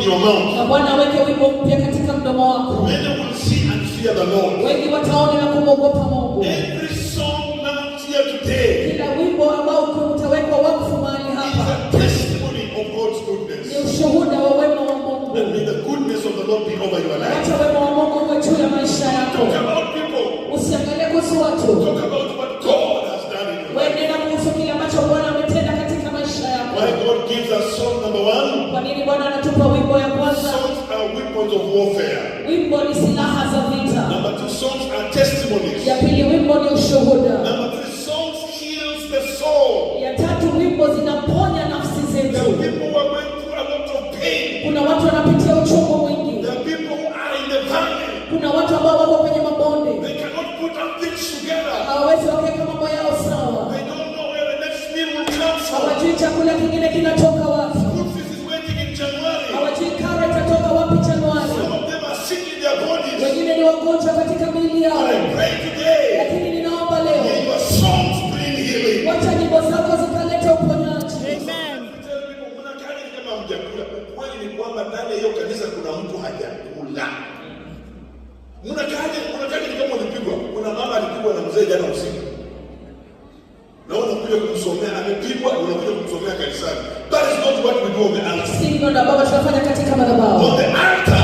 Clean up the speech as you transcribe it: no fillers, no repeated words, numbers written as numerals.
your mouth. Na Bwana aweke wimbo mpya katika mdomo wako. Many will see and fear the Lord. Wengi wataona na kumwogopa Mungu. Every song now here today, Kila wimbo ambao utawekwa wakfu mahali is hapa a testimony of God's goodness. ni ushuhuda wa wema wa Mungu. And may the goodness of the Lord be over your life. Acha wema wa Mungu uwe juu ya maisha yako. Talk about people. Usiangalie kuhusu watu. Talk about what God has done in your Wewe life. nenda kuhusu kile ambacho Bwana ametenda katika maisha yako. Why God gives us song number 1? Kwa nini Bwana anatupa wimbo ya kwanza? Songs are weapons of warfare. Wimbo ni silaha za vita. Number 2, songs are testimonies. Ya pili, wimbo ni ushuhuda. Number 3, songs heals the soul. Ya tatu, wimbo zinaponya nafsi There are zetu. people who are going through a lot of pain. Kuna watu wanapitia uchungu mwingi. There are people who are in the valley. Kuna watu ambao wako kwenye mabonde. They cannot put up things together. Hawawezi wakaweka mambo yao sawa. They don't know where the next meal will come from. Hawajui chakula kingine kinatoka wapi. Food fees is waiting in January. Hawajui karo itatoka wapi Januari. Some of them are sick in their bodies. Wengine ni wagonjwa katika miili yao. But I pray today, Lakini ninaomba leo, may your songs bring healing. wacha nyimbo zako zikaleta uponyaji. Tell people, mnakaa kama hamjakula. Kwani ni kwamba ndani ya hiyo kanisa kuna mtu hajakula. Mnakaa kama ulipigwa. Kuna mama alipigwa na mzee jana usiku. Na unakuja kumsomea, amepigwa, unakuja kumsomea kanisani. That is not what we do on the altar. Sisi ndio baba tunafanya katika madhabahu. On the altar,